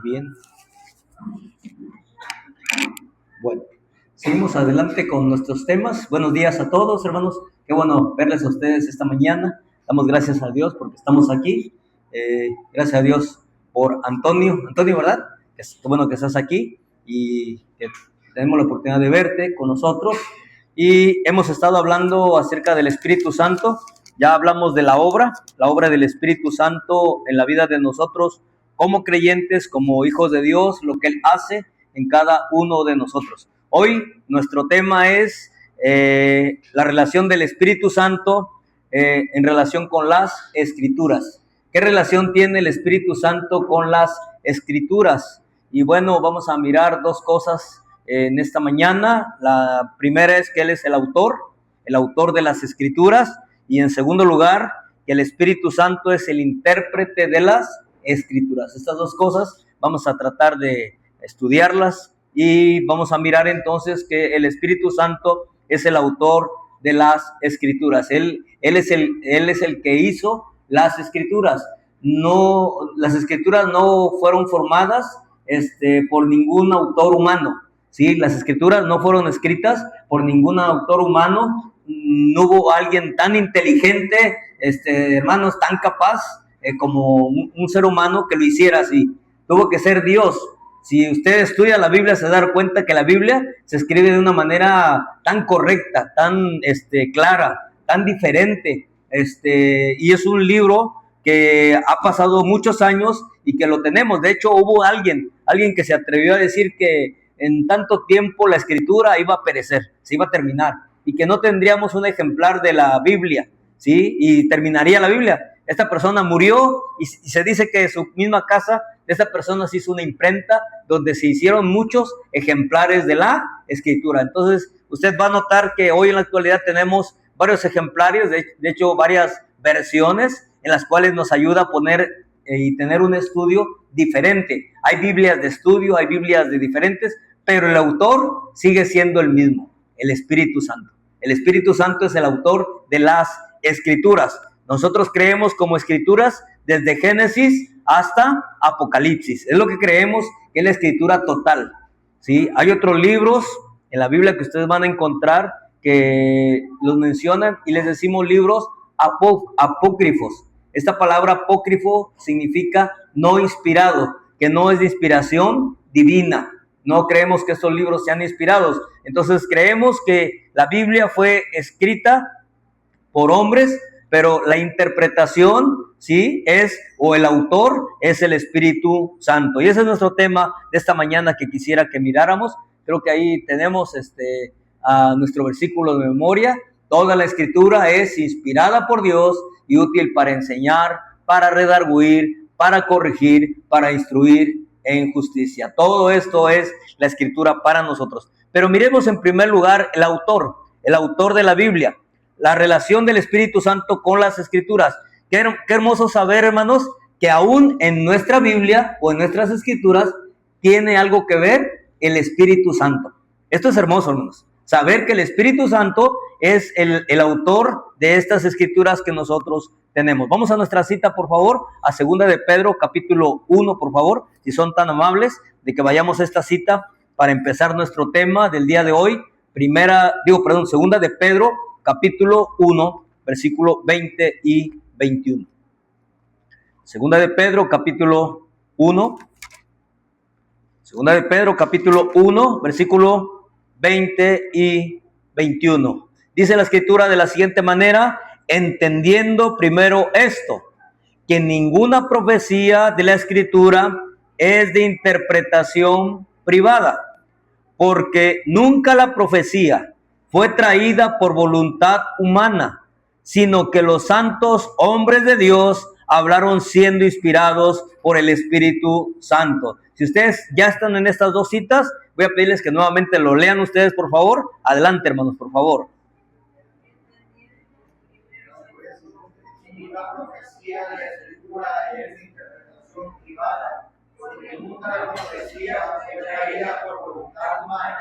Muy bien. Bueno, seguimos adelante con nuestros temas. Buenos días a todos, hermanos. Qué bueno verles a ustedes esta mañana. Damos gracias a Dios porque estamos aquí. Gracias a Dios por Antonio. Antonio, ¿verdad? Qué bueno que estás aquí y que tenemos la oportunidad de verte con nosotros. Y hemos estado hablando acerca del Espíritu Santo. Ya hablamos de la obra del Espíritu Santo en la vida de nosotros como creyentes, como hijos de Dios, lo que Él hace en cada uno de nosotros. Hoy nuestro tema es la relación del Espíritu Santo en relación con las Escrituras. ¿Qué relación tiene el Espíritu Santo con las Escrituras? Y bueno, vamos a mirar dos cosas en esta mañana. La primera es que Él es el autor de las Escrituras, y en segundo lugar, que el Espíritu Santo es el intérprete de las Escrituras. Estas dos cosas vamos a tratar de estudiarlas y vamos a mirar entonces que el Espíritu Santo es el autor de las Escrituras. Él es el que hizo las Escrituras. No, las Escrituras no fueron formadas por ningún autor humano. ¿Sí? Las Escrituras no fueron escritas por ningún autor humano. No hubo alguien tan inteligente, hermanos, tan capaz como un ser humano que lo hiciera así. Tuvo que ser Dios. Si usted estudia la Biblia, se va a dar cuenta que la Biblia se escribe de una manera tan correcta, tan clara, tan diferente. Y es un libro que ha pasado muchos años y que lo tenemos. De hecho, hubo alguien que se atrevió a decir que en tanto tiempo la Escritura iba a perecer, se iba a terminar, y que no tendríamos un ejemplar de la Biblia, ¿sí? Y terminaría la Biblia. Esta persona murió y se dice que en su misma casa de esta persona se hizo una imprenta donde se hicieron muchos ejemplares de la Escritura. Entonces, usted va a notar que hoy en la actualidad tenemos varios ejemplares, de hecho, varias versiones en las cuales nos ayuda a poner y tener un estudio diferente. Hay Biblias de estudio, hay Biblias de diferentes, pero el autor sigue siendo el mismo, el Espíritu Santo. El Espíritu Santo es el autor de las Escrituras. Nosotros creemos como Escrituras desde Génesis hasta Apocalipsis. Es lo que creemos que es la Escritura total, ¿sí? Hay otros libros en la Biblia que ustedes van a encontrar que los mencionan y les decimos libros apócrifos. Esta palabra apócrifo significa no inspirado, que no es de inspiración divina. No creemos que estos libros sean inspirados. Entonces creemos que la Biblia fue escrita por hombres, pero la interpretación, ¿sí? O el autor es el Espíritu Santo. Y ese es nuestro tema de esta mañana que quisiera que miráramos. Creo que ahí tenemos a nuestro versículo de memoria. Toda la Escritura es inspirada por Dios y útil para enseñar, para redarguir, para corregir, para instruir en justicia. Todo esto es la Escritura para nosotros. Pero miremos en primer lugar el autor de la Biblia, la relación del Espíritu Santo con las Escrituras. Qué hermoso saber, hermanos, que aún en nuestra Biblia o en nuestras Escrituras tiene algo que ver el Espíritu Santo. Esto es hermoso, hermanos. Saber que el Espíritu Santo es el autor de estas Escrituras que nosotros tenemos. Vamos a nuestra cita, por favor, a 2 de Pedro, capítulo 1, por favor, si son tan amables de que vayamos a esta cita para empezar nuestro tema del día de hoy. 2 de Pedro, capítulo 1, versículo 20 y 21. 2 de Pedro, capítulo 1. 2 de Pedro, capítulo 1, versículo 20 y 21. Dice la Escritura de la siguiente manera: entendiendo primero esto, que ninguna profecía de la Escritura es de interpretación privada, porque nunca la profecía fue traída por voluntad humana, sino que los santos hombres de Dios hablaron siendo inspirados por el Espíritu Santo. Si ustedes ya están en estas dos citas, voy a pedirles que nuevamente lo lean ustedes, por favor. Adelante, hermanos, por favor. La profecía de la Escritura es de interpretación privada, porque nunca la profecía fue traída por voluntad humana,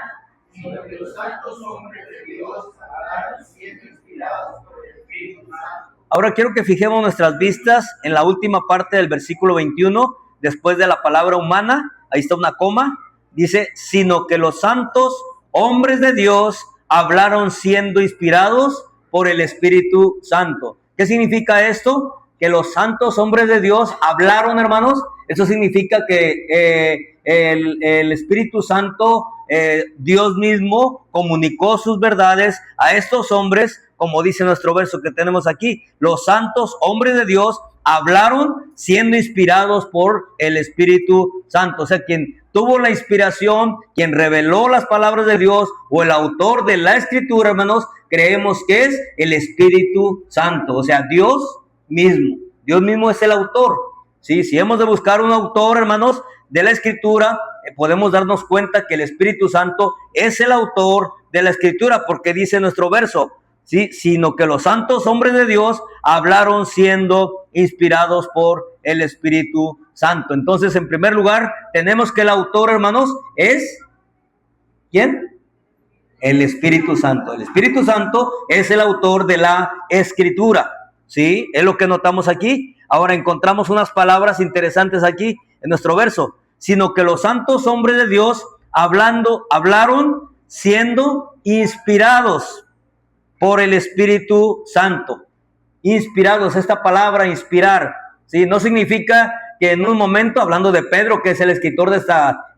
sino que los santos hombres de Dios hablaron siendo inspirados por el Espíritu Santo. Ahora quiero que fijemos nuestras vistas en la última parte del versículo 21, después de la palabra humana, ahí está una coma, dice, sino que los santos hombres de Dios hablaron siendo inspirados por el Espíritu Santo. ¿Qué significa esto? Que los santos hombres de Dios hablaron, hermanos. Eso significa que el Espíritu Santo, Dios mismo, comunicó sus verdades a estos hombres, como dice nuestro verso que tenemos aquí. Los santos hombres de Dios hablaron siendo inspirados por el Espíritu Santo. O sea, quien tuvo la inspiración, quien reveló las palabras de Dios, o el autor de la Escritura, hermanos, creemos que es el Espíritu Santo. O sea, Dios mismo es el autor. ¿Sí? Si hemos de buscar un autor, hermanos, de la Escritura, podemos darnos cuenta que el Espíritu Santo es el autor de la Escritura, porque dice nuestro verso, ¿sí? Sino que los santos hombres de Dios hablaron siendo inspirados por el Espíritu Santo. Entonces, en primer lugar, tenemos que el autor, hermanos, es ¿quién? El Espíritu Santo. El Espíritu Santo es el autor de la Escritura. ¿Sí? Es lo que notamos aquí. Ahora encontramos unas palabras interesantes aquí en nuestro verso. Sino que los santos hombres de Dios hablaron siendo inspirados por el Espíritu Santo. Inspirados, esta palabra inspirar, ¿sí? No significa que en un momento, hablando de Pedro, que es el escritor de esta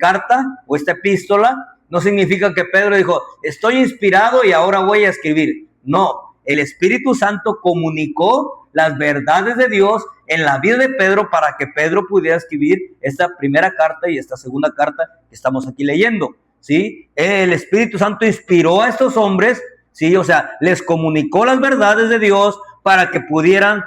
carta o esta epístola, no significa que Pedro dijo, estoy inspirado y ahora voy a escribir. No, el Espíritu Santo comunicó las verdades de Dios en la vida de Pedro para que Pedro pudiera escribir esta primera carta y esta segunda carta que estamos aquí leyendo, ¿sí? El Espíritu Santo inspiró a estos hombres, ¿sí? O sea, les comunicó las verdades de Dios para que pudieran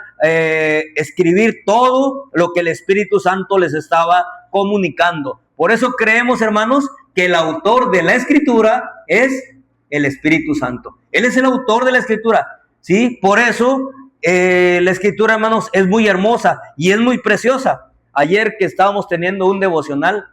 escribir todo lo que el Espíritu Santo les estaba comunicando. Por eso creemos, hermanos, que el autor de la Escritura es el Espíritu Santo. Él es el autor de la Escritura, ¿sí? Por eso la Escritura, hermanos, es muy hermosa y es muy preciosa. Ayer que estábamos teniendo un devocional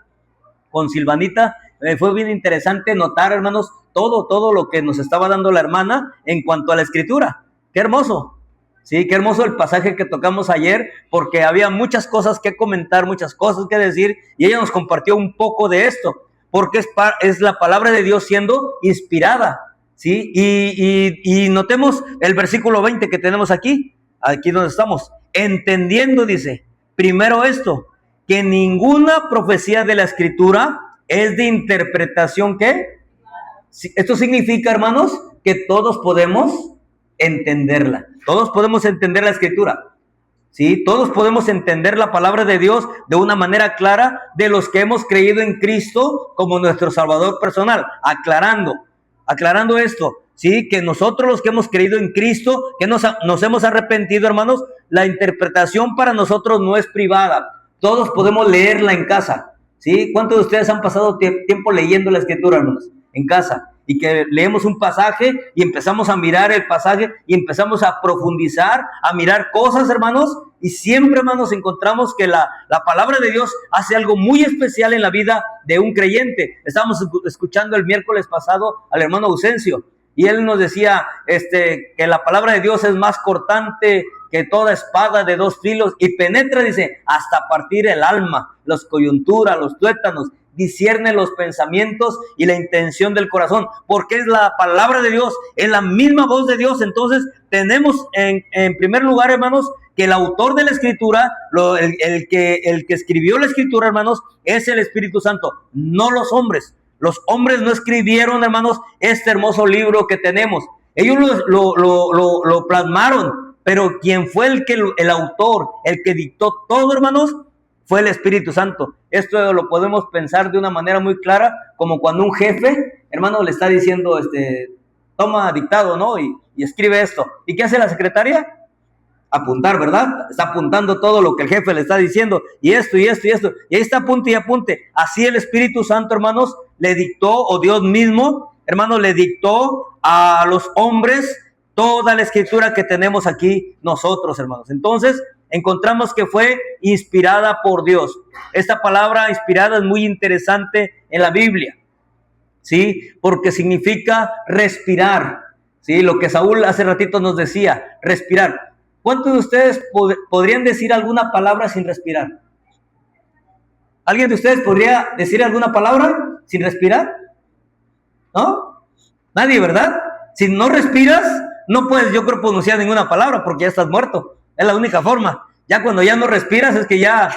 con Silvanita, fue bien interesante notar, hermanos, todo lo que nos estaba dando la hermana en cuanto a la Escritura. ¡Qué hermoso! Sí, qué hermoso el pasaje que tocamos ayer, porque había muchas cosas que comentar, muchas cosas que decir, y ella nos compartió un poco de esto, porque es la palabra de Dios siendo inspirada, ¿sí? Y notemos el versículo 20 que tenemos aquí donde estamos. Entendiendo, dice, primero esto, que ninguna profecía de la Escritura es de interpretación, ¿qué? Esto significa, hermanos, que todos podemos entenderla. Todos podemos entender la Escritura. ¿Sí? Todos podemos entender la palabra de Dios de una manera clara de los que hemos creído en Cristo como nuestro Salvador personal. Aclarando esto, ¿sí? Que nosotros los que hemos creído en Cristo, que nos hemos arrepentido, hermanos, la interpretación para nosotros no es privada. Todos podemos leerla en casa. ¿Sí? ¿Cuántos de ustedes han pasado tiempo leyendo la Escritura, hermanos? En casa. Y que leemos un pasaje y empezamos a mirar el pasaje y empezamos a profundizar, a mirar cosas, hermanos, y siempre, hermanos, encontramos que la palabra de Dios hace algo muy especial en la vida de un creyente. Estábamos escuchando el miércoles pasado al hermano Ausencio y él nos decía que la palabra de Dios es más cortante que toda espada de dos filos y penetra, dice, hasta partir el alma, las coyunturas, los tuétanos, discierne los pensamientos y la intención del corazón, porque es la palabra de Dios, es la misma voz de Dios. Entonces tenemos en primer lugar, hermanos, que el autor de la Escritura, el que escribió la Escritura, hermanos, es el Espíritu Santo, no los hombres. Los hombres no escribieron, hermanos, este hermoso libro que tenemos. Ellos lo plasmaron, pero quien fue el autor, el que dictó todo, hermanos, fue el Espíritu Santo. Esto lo podemos pensar de una manera muy clara, como cuando un jefe, hermano, le está diciendo, toma dictado, ¿no? Y escribe esto. ¿Y qué hace la secretaria? Apuntar, ¿verdad? Está apuntando todo lo que el jefe le está diciendo, y esto, y esto, y esto. Y ahí está, apunte y apunte. Así el Espíritu Santo, hermanos, le dictó, o Dios mismo, hermanos, le dictó a los hombres toda la Escritura que tenemos aquí nosotros, hermanos. Entonces, encontramos que fue inspirada por Dios. Esta palabra inspirada es muy interesante en la Biblia, ¿sí? Porque significa respirar, ¿sí? Lo que Saúl hace ratito nos decía, respirar. ¿Cuántos de ustedes podrían decir alguna palabra sin respirar? ¿Alguien de ustedes podría decir alguna palabra sin respirar? ¿No? Nadie, ¿verdad? Si no respiras, no puedes, yo creo, pronunciar ninguna palabra porque ya estás muerto. Es la única forma. Ya cuando ya no respiras es que ya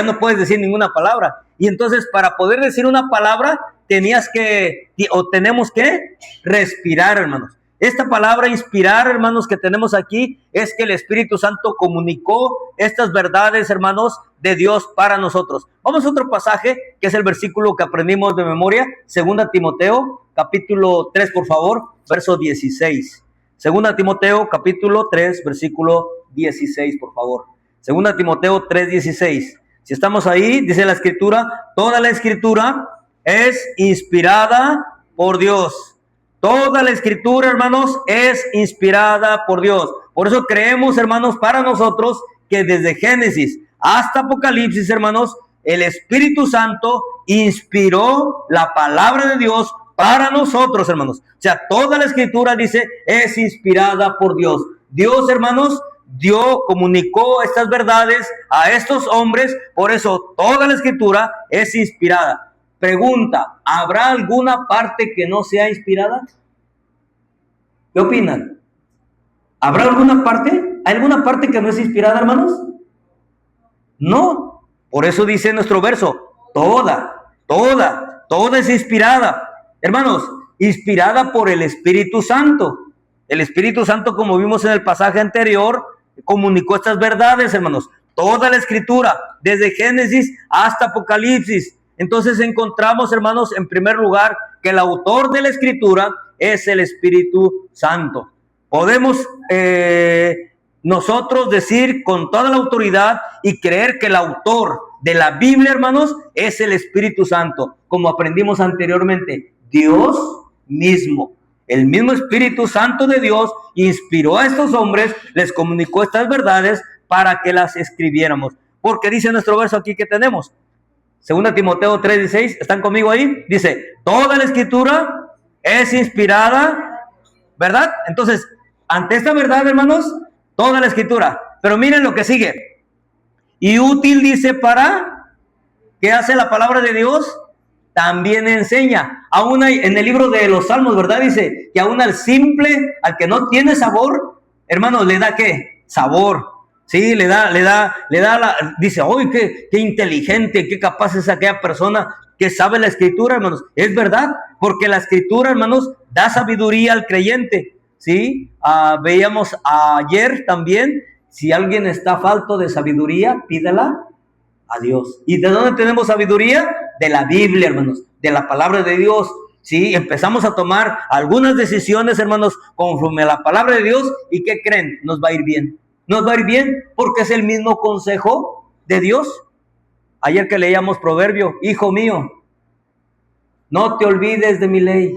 no puedes decir ninguna palabra. Y entonces para poder decir una palabra tenemos que respirar, hermanos. Esta palabra inspirar, hermanos, que tenemos aquí es que el Espíritu Santo comunicó estas verdades, hermanos, de Dios para nosotros. Vamos a otro pasaje que es el versículo que aprendimos de memoria, 2 Timoteo, capítulo 3, por favor, verso 16. 2 Timoteo, capítulo 3, versículo 16, por favor. 2 Timoteo 3, 16. Si estamos ahí, dice la Escritura, toda la Escritura es inspirada por Dios. Toda la Escritura, hermanos, es inspirada por Dios. Por eso creemos, hermanos, para nosotros que desde Génesis hasta Apocalipsis, hermanos, el Espíritu Santo inspiró la palabra de Dios para nosotros, hermanos. O sea, toda la Escritura, dice, es inspirada por Dios. Dios, hermanos, comunicó estas verdades a estos hombres, por eso toda la Escritura es inspirada. Pregunta, ¿habrá alguna parte que no sea inspirada? ¿Qué opinan? ¿Habrá alguna parte? ¿Hay alguna parte que no es inspirada, hermanos? No. Por eso dice nuestro verso, toda es inspirada. Hermanos, inspirada por el Espíritu Santo. El Espíritu Santo, como vimos en el pasaje anterior, comunicó estas verdades, hermanos. Toda la Escritura, desde Génesis hasta Apocalipsis. Entonces encontramos, hermanos, en primer lugar, que el autor de la Escritura es el Espíritu Santo. Podemos nosotros decir con toda la autoridad y creer que el autor de la Biblia, hermanos, es el Espíritu Santo. Como aprendimos anteriormente, Dios mismo. El mismo Espíritu Santo de Dios inspiró a estos hombres, les comunicó estas verdades para que las escribiéramos. Porque dice nuestro verso aquí que tenemos. 2 Timoteo 3:16, ¿están conmigo ahí? Dice, toda la Escritura es inspirada, ¿verdad? Entonces, ante esta verdad, hermanos, toda la Escritura. Pero miren lo que sigue. Y útil, dice, para, ¿qué hace la palabra de Dios? También enseña. Aún hay, en el libro de los Salmos, ¿verdad? Dice que aún al simple, al que no tiene sabor, hermanos, ¿le da qué? Sabor. Sí, dice, ¡ay, qué inteligente, qué capaz es aquella persona que sabe la Escritura, hermanos! Es verdad, porque la Escritura, hermanos, da sabiduría al creyente, ¿sí? Veíamos ayer también, si alguien está falto de sabiduría, pídela a Dios. ¿Y de dónde tenemos sabiduría? De la Biblia, hermanos, de la palabra de Dios. Sí, empezamos a tomar algunas decisiones, hermanos, conforme a la palabra de Dios, ¿y qué creen? Nos va a ir bien. Nos va a ir bien porque es el mismo consejo de Dios. Ayer que leíamos Proverbio, hijo mío, no te olvides de mi ley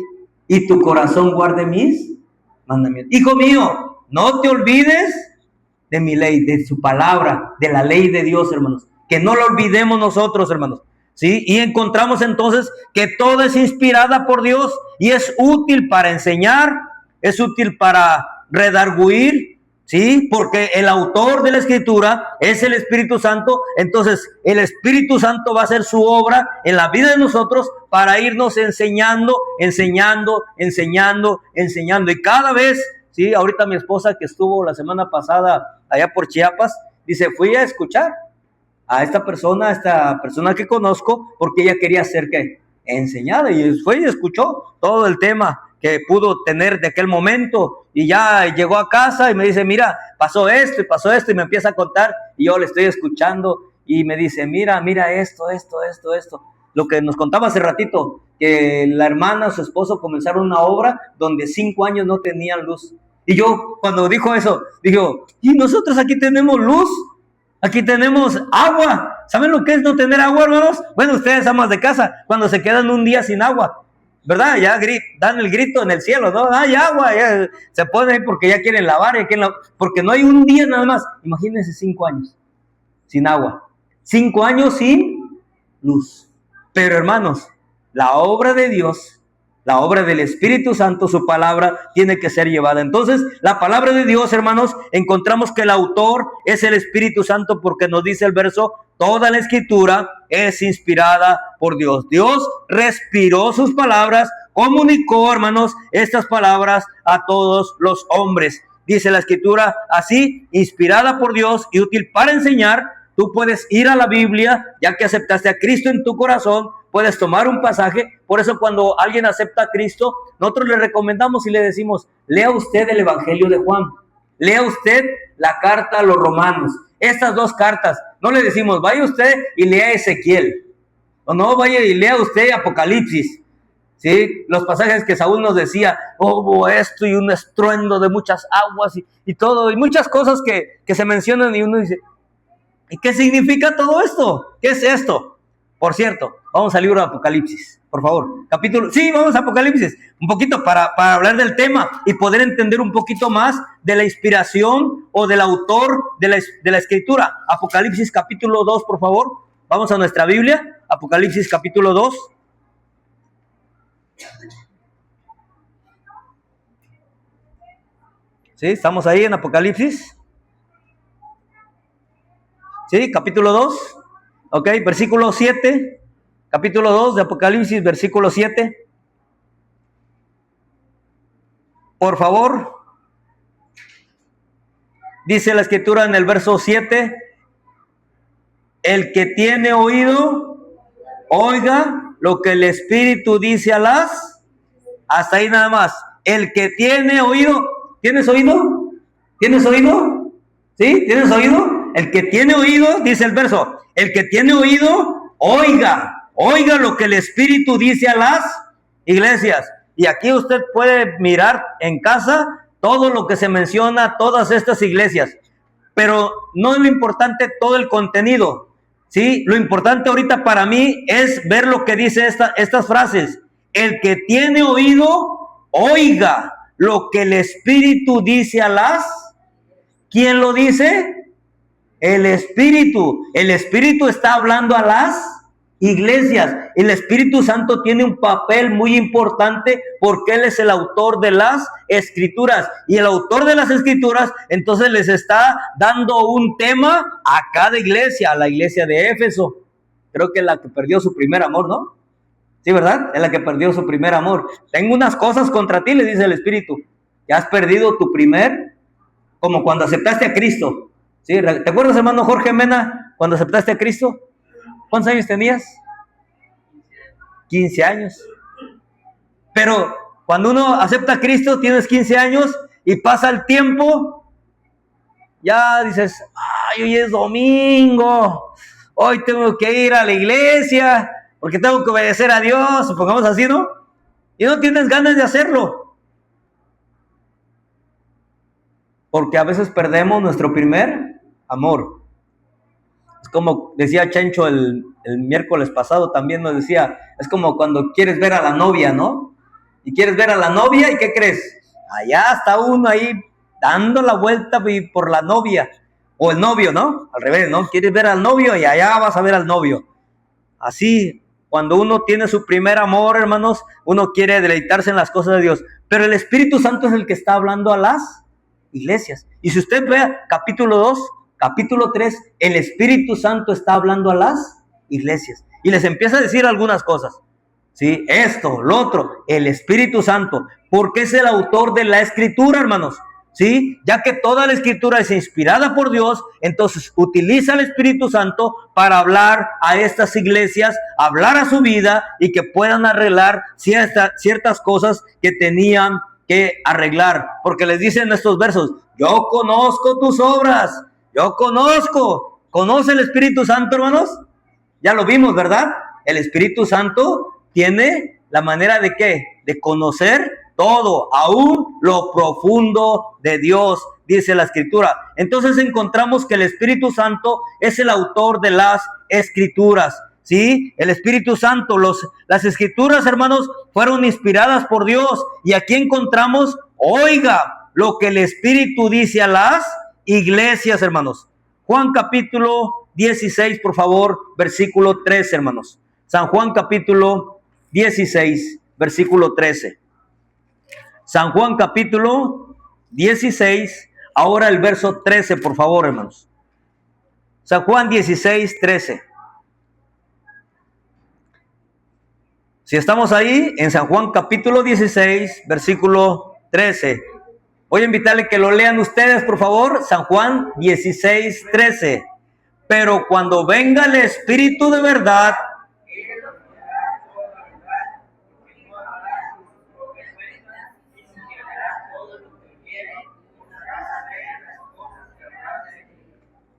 y tu corazón guarde mis mandamientos. Hijo mío, no te olvides de mi ley, de su palabra, de la ley de Dios, hermanos. Que no lo olvidemos nosotros, hermanos. ¿Sí? Y encontramos entonces que todo es inspirada por Dios y es útil para enseñar, es útil para redarguir, ¿sí? Porque el autor de la Escritura es el Espíritu Santo. Entonces el Espíritu Santo va a hacer su obra en la vida de nosotros para irnos enseñando. Y cada vez, ¿sí? Ahorita mi esposa que estuvo la semana pasada allá por Chiapas, dice, fui a escuchar a esta persona que conozco, porque ella quería ser ¿qué? Enseñada, y fue y escuchó todo el tema que pudo tener de aquel momento, y ya llegó a casa y me dice, mira, pasó esto, y me empieza a contar, y yo le estoy escuchando, y me dice, mira esto, lo que nos contaba hace ratito, que la hermana, su esposo comenzaron una obra donde 5 años no tenían luz, y yo cuando dijo eso, digo, y nosotros aquí tenemos luz, aquí tenemos agua. ¿Saben lo que es no tener agua, hermanos? Bueno, ustedes amas de casa, cuando se quedan un día sin agua, ¿verdad? Ya dan el grito en el cielo, ¿no? ¡Ay, agua! Ya se ponen porque ya quieren lavar, porque no hay un día nada más. Imagínense 5 años sin agua. 5 años sin luz. Pero, hermanos, la obra de Dios La obra del Espíritu Santo, su palabra, tiene que ser llevada. Entonces, la palabra de Dios, hermanos, encontramos que el autor es el Espíritu Santo, porque nos dice el verso: toda la Escritura es inspirada por Dios. Dios respiró sus palabras, comunicó, hermanos, estas palabras a todos los hombres. Dice la Escritura así: inspirada por Dios y útil para enseñar. Tú puedes ir a la Biblia, ya que aceptaste a Cristo en tu corazón, puedes tomar un pasaje. Por eso cuando alguien acepta a Cristo, nosotros le recomendamos y le decimos: lea usted el Evangelio de Juan, lea usted la carta a los Romanos, estas dos cartas. No le decimos: vaya usted y lea Ezequiel, o no, vaya y lea usted Apocalipsis. ¿Sí? Los pasajes que Saúl nos decía: hubo esto y un estruendo de muchas aguas y todo, y muchas cosas que se mencionan, y uno dice: ¿y qué significa todo esto? ¿Qué es esto? Por cierto, vamos al libro de Apocalipsis, por favor. Vamos a Apocalipsis, un poquito para hablar del tema y poder entender un poquito más de la inspiración o del autor de la Escritura. Apocalipsis capítulo 2, por favor. Vamos a nuestra Biblia, Apocalipsis capítulo 2. ¿Sí? ¿Estamos ahí en Apocalipsis? ¿Sí? Capítulo 2. Ok, versículo 7. Capítulo 2 de Apocalipsis, versículo 7. Por favor. Dice la Escritura en el verso 7: el que tiene oído, oiga lo que el Espíritu dice a las... Hasta ahí nada más. El que tiene oído. ¿Tienes oído? ¿Tienes oído? ¿Sí? ¿Tienes oído? El que tiene oído, dice el verso, el que tiene oído, oiga lo que el Espíritu dice a las iglesias. Y aquí usted puede mirar en casa todo lo que se menciona, todas estas iglesias. Pero no es lo importante todo el contenido, ¿sí? Lo importante ahorita para mí es ver lo que dice estas frases. El que tiene oído, oiga lo que el Espíritu dice a las... ¿Quién lo dice? El Espíritu. El Espíritu está hablando a las iglesias. El Espíritu Santo tiene un papel muy importante porque Él es el autor de las Escrituras. Y el autor de las Escrituras entonces les está dando un tema a cada iglesia, a la iglesia de Éfeso. Creo que es la que perdió su primer amor, ¿no? Sí, ¿verdad? Es la que perdió su primer amor. Tengo unas cosas contra ti, le dice el Espíritu. Ya has perdido tu primer, como cuando aceptaste a Cristo. ¿Sí? ¿Te acuerdas, hermano Jorge Mena, cuando aceptaste a Cristo? ¿Cuántos años tenías? 15 años. Pero cuando uno acepta a Cristo, tienes 15 años y pasa el tiempo, ya dices: ay, hoy es domingo, hoy tengo que ir a la iglesia, porque tengo que obedecer a Dios, supongamos así, ¿no? Y no tienes ganas de hacerlo. Porque a veces perdemos nuestro primer amor. Es como decía Chencho el miércoles pasado, también nos decía, es como cuando quieres ver a la novia, ¿no? Y quieres ver a la novia, ¿y qué crees? Allá está uno ahí dando la vuelta por la novia, o el novio, ¿no? Al revés, ¿no? Quieres ver al novio y allá vas a ver al novio. Así, cuando uno tiene su primer amor, hermanos, uno quiere deleitarse en las cosas de Dios. Pero el Espíritu Santo es el que está hablando a las iglesias. Y si usted ve capítulo 2, capítulo 3, el Espíritu Santo está hablando a las iglesias. Y les empieza a decir algunas cosas. ¿Sí? Esto, lo otro, el Espíritu Santo. Porque es el autor de la Escritura, hermanos. ¿Sí? Ya que toda la Escritura es inspirada por Dios, entonces utiliza el Espíritu Santo para hablar a estas iglesias, hablar a su vida y que puedan arreglar ciertas cosas que tenían que arreglar. Porque les dicen estos versos: yo conozco tus obras, yo conozco. ¿Conoce el Espíritu Santo, hermanos? Ya lo vimos, ¿verdad? El Espíritu Santo tiene la manera de ¿qué? De conocer todo, aún lo profundo de Dios, dice la Escritura. Entonces encontramos que el Espíritu Santo es el autor de las Escrituras, ¿sí? El Espíritu Santo, las Escrituras, hermanos, fueron inspiradas por Dios. Y aquí encontramos, oiga, lo que el Espíritu dice a las iglesias, hermanos. Juan capítulo 16, por favor, versículo 3, hermanos. San Juan capítulo 16, versículo 13. San Juan capítulo 16, ahora el verso 13, por favor, hermanos. San Juan 16, 13. Si estamos ahí, en San Juan capítulo 16, versículo 13. Voy a invitarle que lo lean ustedes, por favor. San Juan 16, 13. Pero cuando venga el Espíritu de verdad,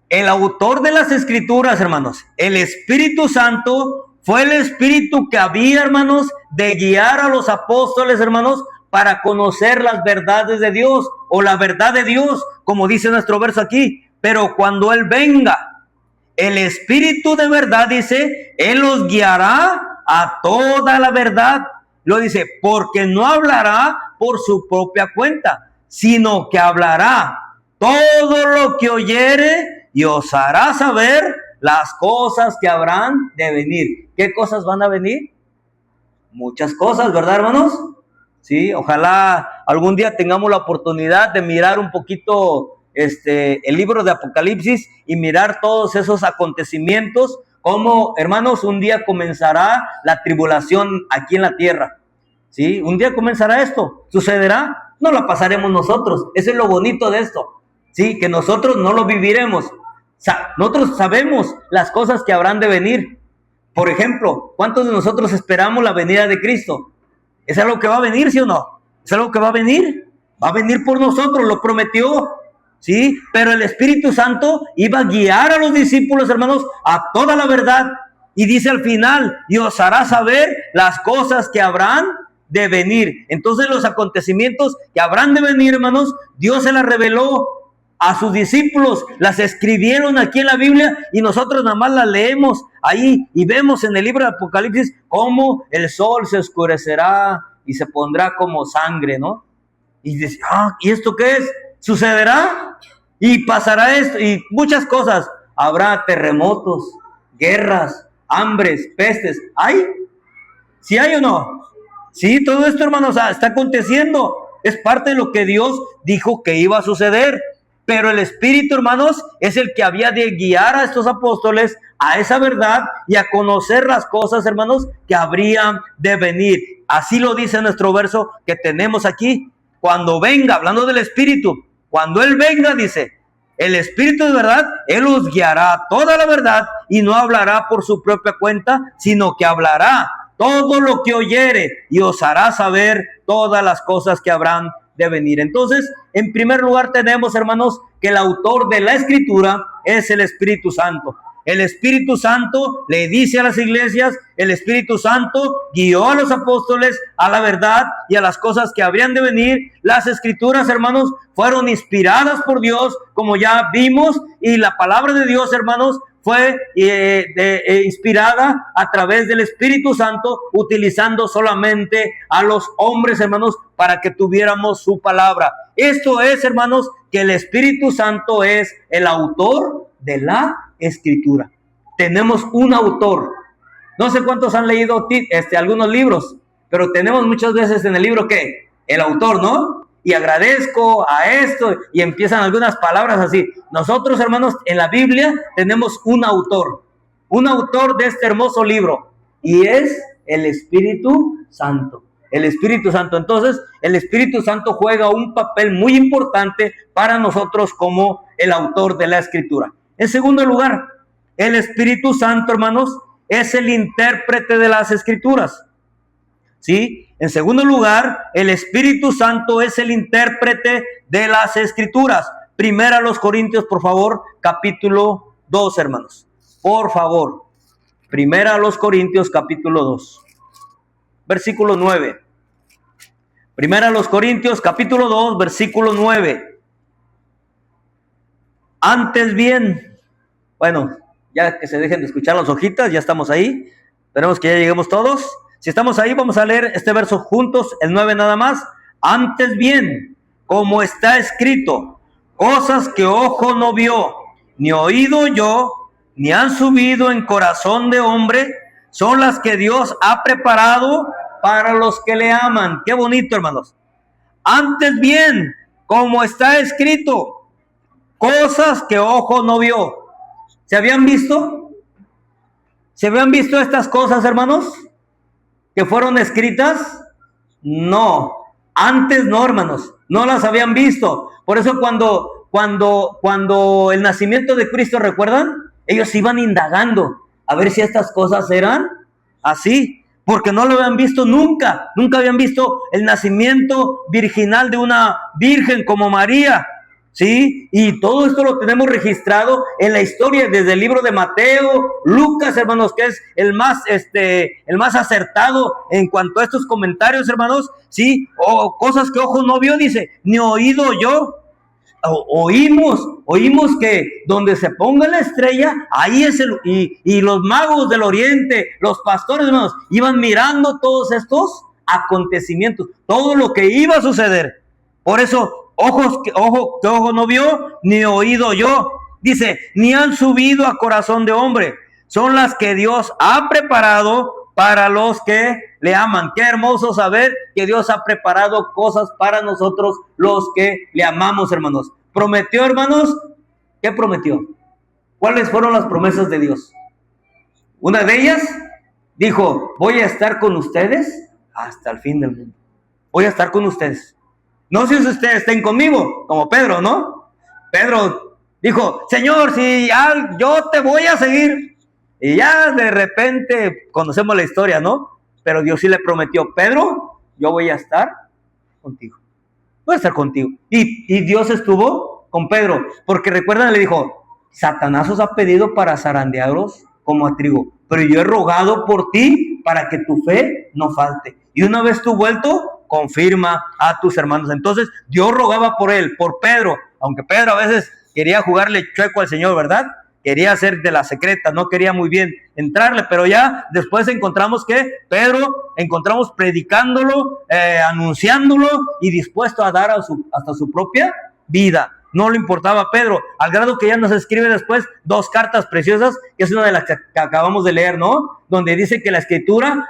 el autor de las Escrituras, hermanos, el Espíritu Santo, fue el Espíritu que había, hermanos, de guiar a los apóstoles, hermanos, para conocer las verdades de Dios, o la verdad de Dios, como dice nuestro verso aquí. Pero cuando Él venga, el Espíritu de verdad, dice, Él los guiará a toda la verdad. Lo dice, porque no hablará por su propia cuenta, sino que hablará todo lo que oyere y os hará saber las cosas que habrán de venir. ¿Qué cosas van a venir? Muchas cosas, ¿verdad, hermanos? Sí, ojalá algún día tengamos la oportunidad de mirar un poquito el libro de Apocalipsis y mirar todos esos acontecimientos, como, hermanos, un día comenzará la tribulación aquí en la tierra. ¿Sí? Un día comenzará esto. ¿Sucederá? No lo pasaremos nosotros. Eso es lo bonito de esto. Sí, que nosotros no lo viviremos. Nosotros sabemos las cosas que habrán de venir. Por ejemplo, ¿cuántos de nosotros esperamos la venida de Cristo? ¿Es algo que va a venir, sí o no? ¿Es algo que va a venir? Va a venir por nosotros, lo prometió. ¿Sí? Pero el Espíritu Santo iba a guiar a los discípulos, hermanos, a toda la verdad. Y dice al final, y os hará saber las cosas que habrán de venir. Entonces los acontecimientos que habrán de venir, hermanos, Dios se las reveló a sus discípulos, las escribieron aquí en la Biblia y nosotros nada más las leemos ahí y vemos en el libro de Apocalipsis cómo el sol se oscurecerá y se pondrá como sangre, ¿no? Y dice, ¿y esto qué es? ¿Sucederá? Y pasará esto y muchas cosas. Habrá terremotos, guerras, hambres, pestes. ¿Hay? ¿Sí hay o no? Sí, todo esto, hermanos, está aconteciendo. Es parte de lo que Dios dijo que iba a suceder. Pero el Espíritu, hermanos, es el que había de guiar a estos apóstoles a esa verdad y a conocer las cosas, hermanos, que habrían de venir. Así lo dice nuestro verso que tenemos aquí. Cuando venga, hablando del Espíritu, cuando Él venga, dice, el Espíritu de verdad, Él los guiará a toda la verdad y no hablará por su propia cuenta, sino que hablará todo lo que oyere y os hará saber todas las cosas que habrán de venir. Entonces, en primer lugar tenemos, hermanos, que el autor de la Escritura es el Espíritu Santo. El Espíritu Santo le dice a las iglesias, el Espíritu Santo guió a los apóstoles a la verdad y a las cosas que habrían de venir. Las Escrituras, hermanos, fueron inspiradas por Dios, como ya vimos, y la palabra de Dios, hermanos, fue inspirada a través del Espíritu Santo, utilizando solamente a los hombres, hermanos, para que tuviéramos su palabra. Esto es, hermanos, que el Espíritu Santo es el autor de la Escritura. Tenemos un autor. No sé cuántos han leído algunos libros, pero tenemos muchas veces en el libro ¿qué? El autor, ¿no? Y agradezco a esto, y empiezan algunas palabras así. Nosotros, hermanos, en la Biblia tenemos un autor de este hermoso libro, y es el Espíritu Santo. El Espíritu Santo. Entonces, el Espíritu Santo juega un papel muy importante para nosotros como el autor de la Escritura. En segundo lugar, el Espíritu Santo, hermanos, es el intérprete de las Escrituras. ¿Sí? En segundo lugar, el Espíritu Santo es el intérprete de las Escrituras. Primera a los Corintios, por favor, capítulo 2, hermanos. Por favor. Primera a los Corintios, capítulo 2. Versículo 9. Primera a los Corintios, capítulo 2, versículo 9. Antes bien, bueno, ya que se dejen de escuchar las hojitas, ya estamos ahí. Esperemos que ya lleguemos todos. Si estamos ahí, vamos a leer este verso juntos, el 9 nada más. Antes bien, como está escrito, cosas que ojo no vio, ni oído oyó, ni han subido en corazón de hombre, son las que Dios ha preparado para los que le aman. Qué bonito, hermanos. Antes bien, como está escrito, cosas que ojo no vio. ¿Se habían visto? ¿Se habían visto estas cosas, hermanos? ¿Que fueron escritas? No. Antes no, hermanos. No las habían visto. Por eso cuando el nacimiento de Cristo, ¿recuerdan? Ellos iban indagando a ver si estas cosas eran así, porque no lo habían visto nunca. Nunca habían visto el nacimiento virginal de una virgen como María, ¿sí? Y todo esto lo tenemos registrado en la historia desde el libro de Mateo, Lucas, hermanos, que es el más acertado en cuanto a estos comentarios, hermanos, ¿sí? O cosas que ojo no vio, dice, ni oído yo. Oímos que donde se ponga la estrella, ahí es y los magos del oriente, los pastores, hermanos, iban mirando todos estos acontecimientos, todo lo que iba a suceder. Por eso, ojo que ojo no vio, ni oído yo. Dice, ni han subido a corazón de hombre. Son las que Dios ha preparado para los que le aman. Qué hermoso saber que Dios ha preparado cosas para nosotros, los que le amamos, hermanos. Prometió, hermanos, ¿qué prometió? ¿Cuáles fueron las promesas de Dios? Una de ellas dijo, voy a estar con ustedes hasta el fin del mundo. Voy a estar con ustedes. No sé si ustedes estén conmigo, como Pedro, ¿no? Pedro dijo, Señor, si yo te voy a seguir. Y ya de repente conocemos la historia, ¿no? Pero Dios sí le prometió, Pedro, yo voy a estar contigo. Voy a estar contigo. Y Dios estuvo con Pedro, porque recuerdan, le dijo, Satanás os ha pedido para zarandearos como a trigo, pero yo he rogado por ti para que tu fe no falte. Y una vez tú vuelto, confirma a tus hermanos. Entonces Dios rogaba por él, por Pedro, aunque Pedro a veces quería jugarle chueco al Señor, ¿verdad? Quería hacer de la secreta, no quería muy bien entrarle, pero ya después encontramos que Pedro, encontramos predicándolo, anunciándolo y dispuesto a dar hasta su propia vida. No le importaba a Pedro, al grado que ya nos escribe después 2 cartas preciosas, que es una de las que acabamos de leer, ¿no? Donde dice que la escritura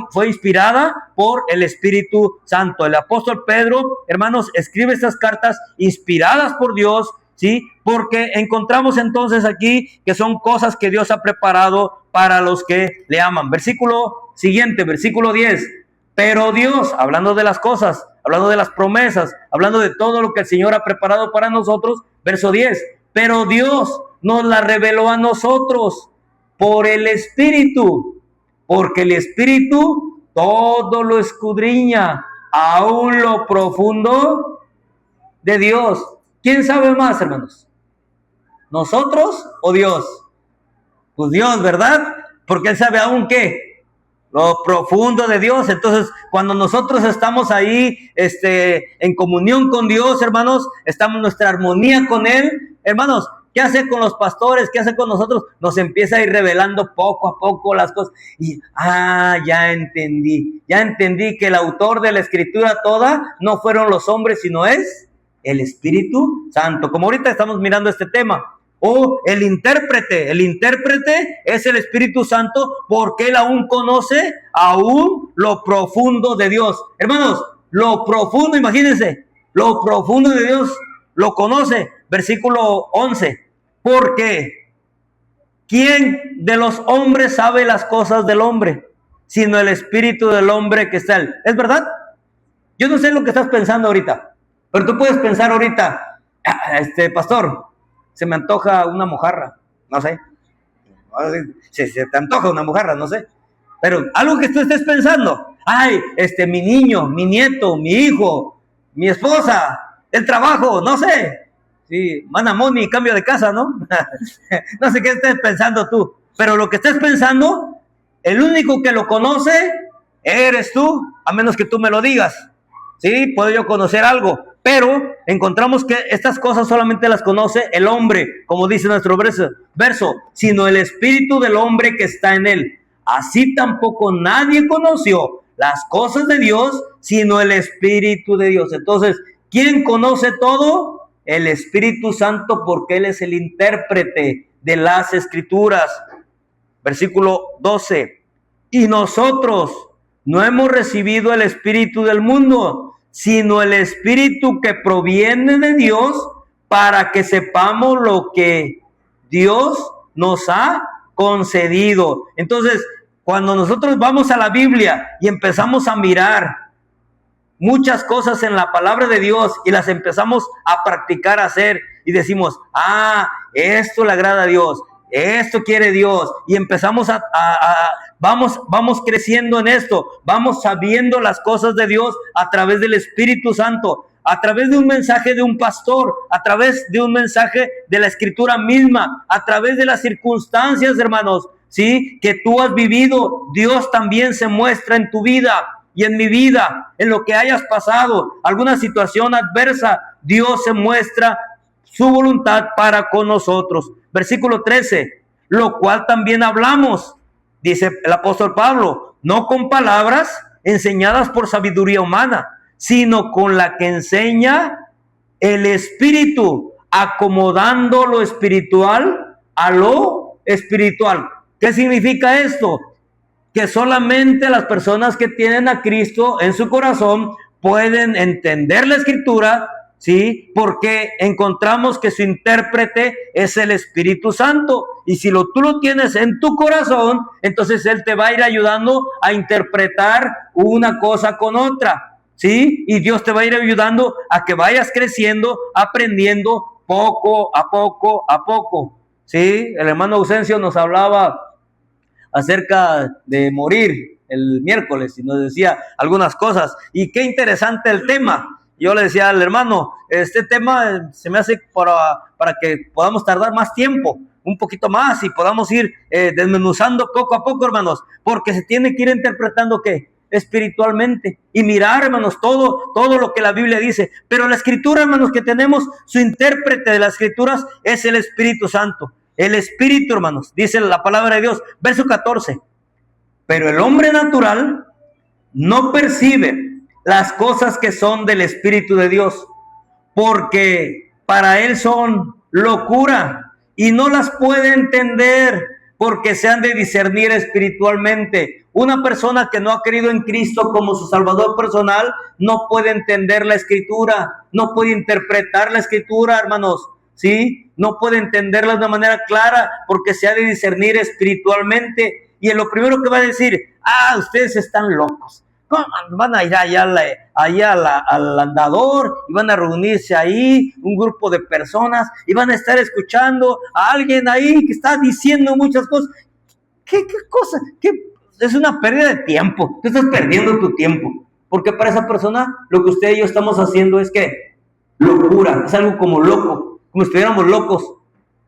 fue inspirada por el Espíritu Santo. El apóstol Pedro, hermanos, escribe estas cartas inspiradas por Dios, ¿sí? Porque encontramos entonces aquí que son cosas que Dios ha preparado para los que le aman. Versículo siguiente, versículo 10. Pero Dios, hablando de las cosas, hablando de las promesas, hablando de todo lo que el Señor ha preparado para nosotros, verso 10. Pero Dios nos la reveló a nosotros por el Espíritu, porque el Espíritu todo lo escudriña, aún lo profundo de Dios. ¿Quién sabe más, hermanos? ¿Nosotros o Dios? Pues Dios, ¿verdad? Porque Él sabe aún qué, lo profundo de Dios. Entonces, cuando nosotros estamos ahí, en comunión con Dios, hermanos, estamos en nuestra armonía con Él, hermanos. ¿Qué hace con los pastores? ¿Qué hace con nosotros? Nos empieza a ir revelando poco a poco las cosas. Y, ya entendí que el autor de la escritura toda no fueron los hombres, sino es el Espíritu Santo. Como ahorita estamos mirando este tema. O el intérprete es el Espíritu Santo, porque Él aún conoce aún lo profundo de Dios. Hermanos, lo profundo, imagínense, lo profundo de Dios lo conoce. Versículo 11. Porque ¿quién de los hombres sabe las cosas del hombre, sino el espíritu del hombre que está en él? ¿Es verdad? Yo no sé lo que estás pensando ahorita, pero tú puedes pensar ahorita, pastor, se me antoja una mojarra, no sé. Se te antoja una mojarra, no sé. Pero algo que tú estés pensando, mi niño, mi nieto, mi hijo, mi esposa, el trabajo, no sé. Sí, mana money, cambio de casa, ¿no? No sé qué estés pensando tú, pero lo que estés pensando, el único que lo conoce eres tú, a menos que tú me lo digas. Sí, puedo yo conocer algo, pero encontramos que estas cosas solamente las conoce el hombre, como dice nuestro verso, sino el espíritu del hombre que está en él. Así tampoco nadie conoció las cosas de Dios, sino el Espíritu de Dios. Entonces, ¿quién conoce todo? El Espíritu Santo, porque Él es el intérprete de las Escrituras. Versículo 12. Y nosotros no hemos recibido el espíritu del mundo, sino el espíritu que proviene de Dios, para que sepamos lo que Dios nos ha concedido. Entonces, cuando nosotros vamos a la Biblia y empezamos a mirar muchas cosas en la palabra de Dios y las empezamos a practicar, a hacer, y decimos, esto le agrada a Dios, esto quiere Dios, y empezamos vamos creciendo en esto, vamos sabiendo las cosas de Dios a través del Espíritu Santo, a través de un mensaje de un pastor, a través de un mensaje de la Escritura misma, a través de las circunstancias, hermanos, ¿sí?, que tú has vivido. Dios también se muestra en tu vida y en mi vida, en lo que hayas pasado, alguna situación adversa, Dios se muestra su voluntad para con nosotros. Versículo 13, lo cual también hablamos, dice el apóstol Pablo, no con palabras enseñadas por sabiduría humana, sino con la que enseña el Espíritu, acomodando lo espiritual a lo espiritual. ¿Qué significa esto? Que solamente las personas que tienen a Cristo en su corazón pueden entender la Escritura, ¿sí? Porque encontramos que su intérprete es el Espíritu Santo. Y si tú lo tienes en tu corazón, entonces Él te va a ir ayudando a interpretar una cosa con otra, ¿sí? Y Dios te va a ir ayudando a que vayas creciendo, aprendiendo poco a poco, ¿sí? El hermano Ausencio nos hablaba acerca de morir el miércoles y nos decía algunas cosas, y qué interesante el tema. Yo le decía al hermano, este tema se me hace para que podamos tardar más tiempo, un poquito más, y podamos ir desmenuzando poco a poco, hermanos, porque se tiene que ir interpretando ¿qué? Espiritualmente, y mirar, hermanos, todo lo que la Biblia dice. Pero la Escritura, hermanos, que tenemos, su intérprete de las Escrituras es el Espíritu Santo. El Espíritu, hermanos, dice la palabra de Dios, verso 14. Pero el hombre natural no percibe las cosas que son del Espíritu de Dios, porque para él son locura y no las puede entender, porque se han de discernir espiritualmente. Una persona que no ha creído en Cristo como su Salvador personal no puede entender la Escritura, no puede interpretar la Escritura, hermanos, ¿sí? No puede entenderla de una manera clara, porque se ha de discernir espiritualmente. Y en lo primero que va a decir, ustedes están locos. Van a ir allá al andador y van a reunirse ahí un grupo de personas y van a estar escuchando a alguien ahí que está diciendo muchas cosas. ¿Qué cosa? Es una pérdida de tiempo. Tú estás perdiendo tu tiempo, porque para esa persona lo que usted y yo estamos haciendo es que locura, es algo como loco, como si estuviéramos locos,